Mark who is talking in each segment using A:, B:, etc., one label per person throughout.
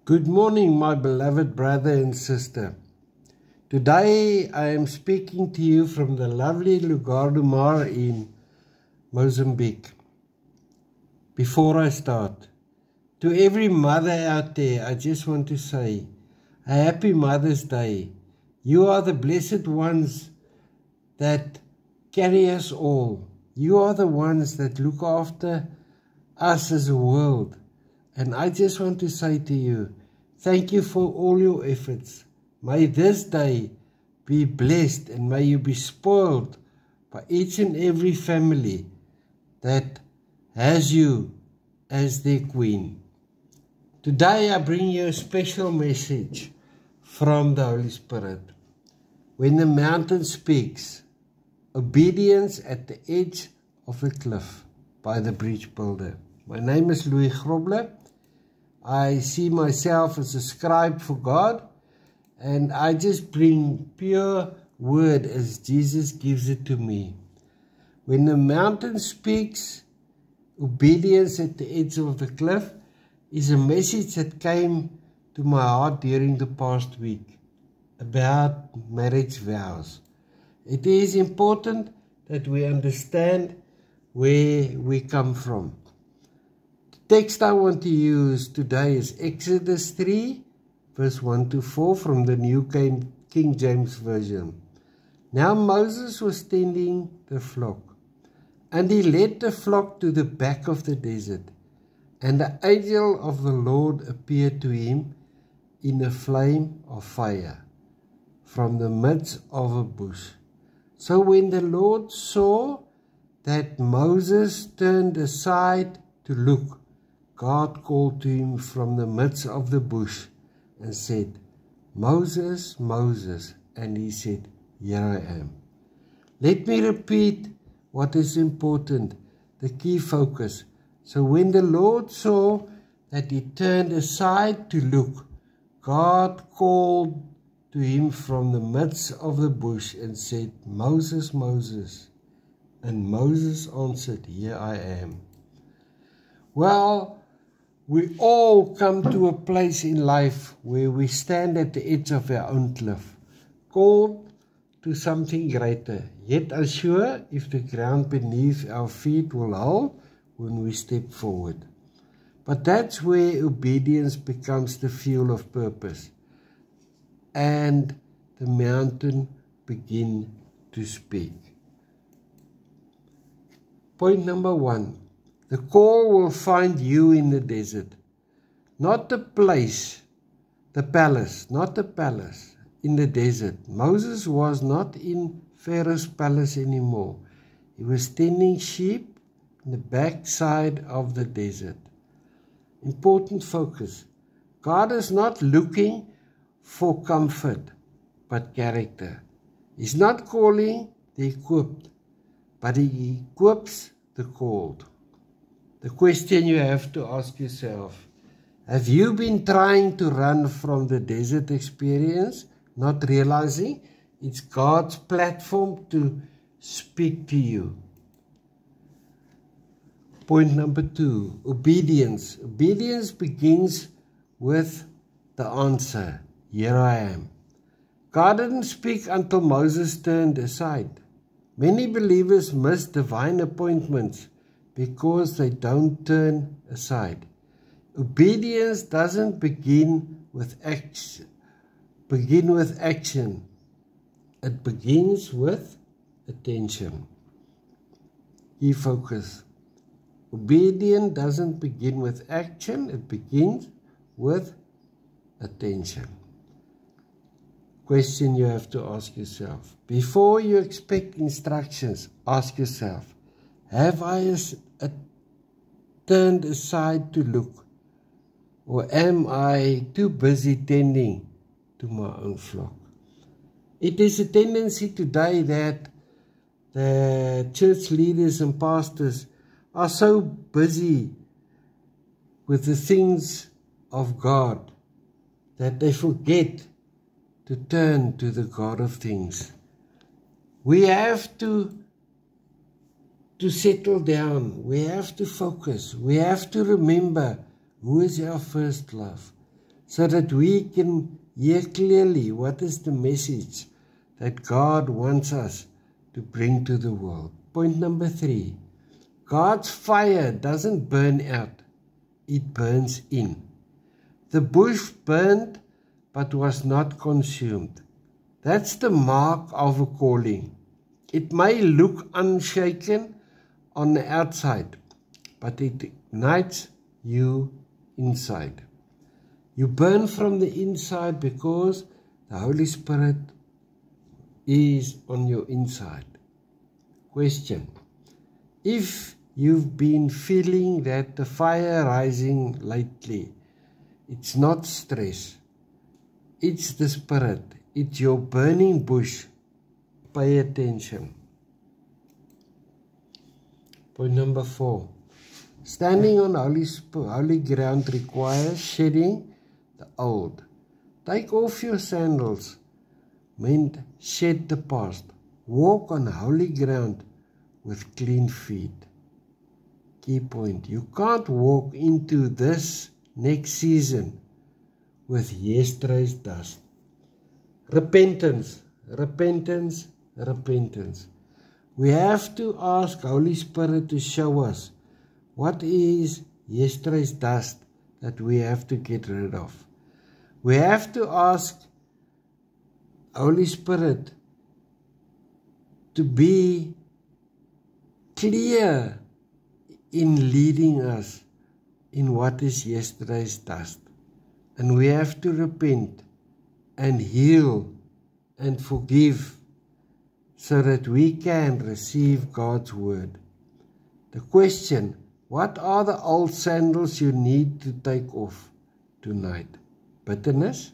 A: Good morning, my beloved brother and sister. Today I am speaking to you from the lovely Lugar do Mar in Mozambique. Before I start, to every mother out there, I just want to say a happy Mother's Day. You are the blessed ones that carry us all. You are the ones that look after us as a world. And I just want to say to you, thank you for all your efforts. May this day be blessed and may you be spoiled by each and every family that has you as their queen. Today I bring you a special message from the Holy Spirit. When the mountain speaks, obedience at the edge of a cliff by the Bridge Builder. My name is Louis Grobler. I see myself as a scribe for God, and I just bring pure word as Jesus gives it to me. When the mountain speaks, obedience at the edge of the cliff is a message that came to my heart during the past week about marriage vows. It is important that we understand where we come from. The text I want to use today is Exodus 3, verse 1 to 4 from the New King James Version. Now Moses was tending the flock, and he led the flock to the back of the desert, and the angel of the Lord appeared to him in a flame of fire from the midst of a bush. So when the Lord saw that Moses turned aside to look, God called to him from the midst of the bush and said, Moses, Moses. And he said, Here I am. Let me repeat what is important, the key focus. So when the Lord saw that he turned aside to look, God called to him from the midst of the bush and said, Moses, Moses. And Moses answered, Here I am. Well, we all come to a place in life where we stand at the edge of our own cliff, called to something greater, yet unsure if the ground beneath our feet will hold when we step forward. But that's where obedience becomes the fuel of purpose, and the mountain begins to speak. Point number 1. The call will find you in the desert, not the place, the palace, not the palace, in the desert. Moses was not in Pharaoh's palace anymore. He was tending sheep in the backside of the desert. Important focus. God is not looking for comfort, but character. He's not calling the equipped, but he equips the called. The question you have to ask yourself, have you been trying to run from the desert experience, not realizing it's God's platform to speak to you? Point number 2, obedience. Obedience begins with the answer, Here I am. God didn't speak until Moses turned aside. Many believers miss divine appointments because they don't turn aside. Obedience doesn't begin with action. It begins with attention. Key focus. Obedience doesn't begin with action, it begins with attention. Question you have to ask yourself. Before you expect instructions, ask yourself, have I turned aside to look, or am I too busy tending to my own flock? It is a tendency today that the church leaders and pastors are so busy with the things of God that they forget to turn to the God of things. We have to settle down. We have to focus. We have to remember who is our first love. so that we can hear clearly what is the message that God wants us to bring to the world. Point number 3, God's fire doesn't burn out, it burns in. The bush burned but was not consumed. That's the mark of a calling. It may look unshaken on the outside, but it ignites you inside. You burn from the inside because the Holy Spirit is on your inside. Question: if you've been feeling that the fire rising lately, it's not stress, it's the Spirit, it's your burning bush. Pay attention. Point number 4. Standing on holy ground requires shedding the old. Take off your sandals, meant shed the past. Walk on holy ground with clean feet. Key point: you can't walk into this next season with yesterday's dust. Repentance, repentance, repentance. We have to ask Holy Spirit to show us what is yesterday's dust that we have to get rid of. We have to ask Holy Spirit to be clear in leading us in what is yesterday's dust. And we have to repent and heal and forgive so that we can receive God's word. The question: what are the old sandals you need to take off tonight? Bitterness,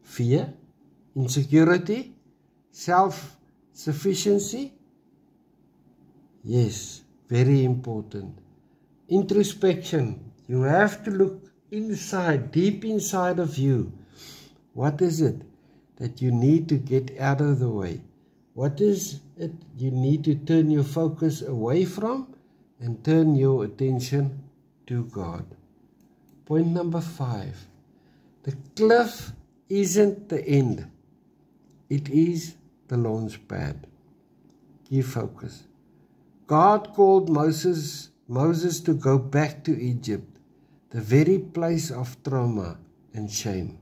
A: fear, insecurity, self-sufficiency? Yes, very important. Introspection. You have to look inside, deep inside of you. What is it that you need to get out of the way? What is it you need to turn your focus away from and turn your attention to God? Point number 5. The cliff isn't the end. It is the launch pad. Key focus. God called Moses to go back to Egypt, the very place of trauma and shame.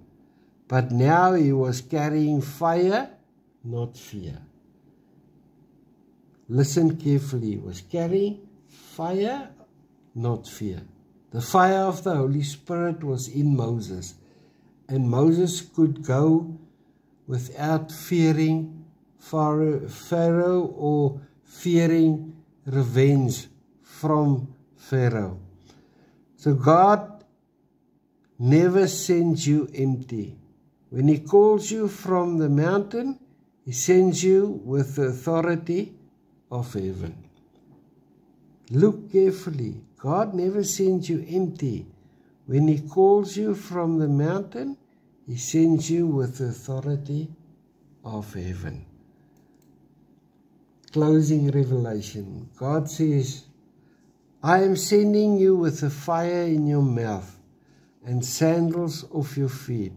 A: But now he was carrying fire, not fear. Listen carefully. He was carrying fire, not fear. The fire of the Holy Spirit was in Moses, and Moses could go without fearing Pharaoh or fearing revenge from Pharaoh. So God never sends you empty. When He calls you from the mountain, He sends you with the authority of heaven. Look carefully. God never sends you empty. When He calls you from the mountain, He sends you with the authority of heaven. Closing revelation. God says, I am sending you with a fire in your mouth and sandals off your feet.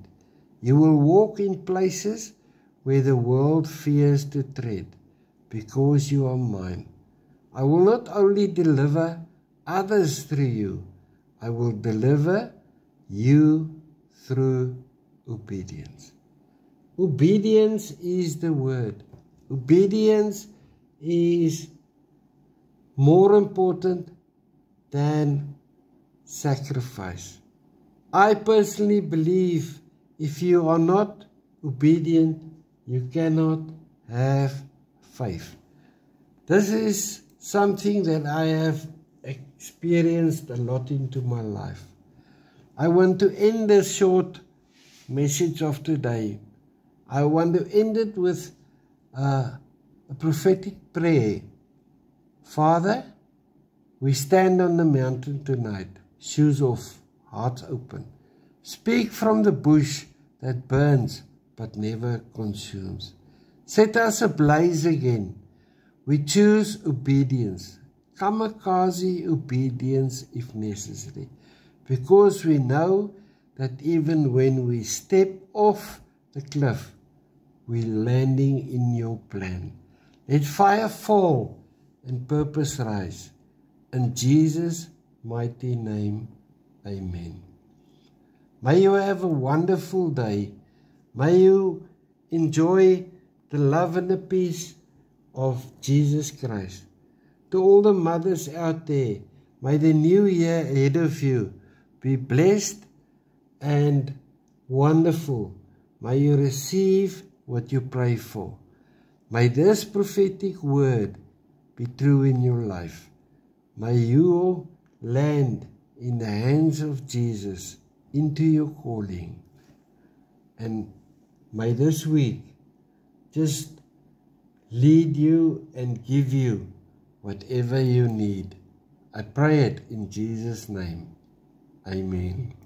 A: You will walk in places where the world fears to tread, because you are mine. I will not only deliver others through you, I will deliver you through obedience. Obedience is the word. Obedience is more important than sacrifice. I personally believe if you are not obedient, you cannot have faith. This is something that I have experienced a lot into my life. I want to end this short message of today. I want to end it with a prophetic prayer. Father, we stand on the mountain tonight, shoes off, hearts open. Speak from the bush that burns but never consumes. Set us ablaze again. We choose obedience, kamikaze obedience if necessary, because we know that even when we step off the cliff, we're landing in your plan. Let fire fall and purpose rise. In Jesus' mighty name, amen. May you have a wonderful day. May you enjoy the love and the peace of Jesus Christ. To all the mothers out there, may the new year ahead of you be blessed and wonderful. May you receive what you pray for. May this prophetic word be true in your life. May you land in the hands of Jesus into your calling. And may this week just lead you and give you whatever you need. I pray it in Jesus' name. Amen.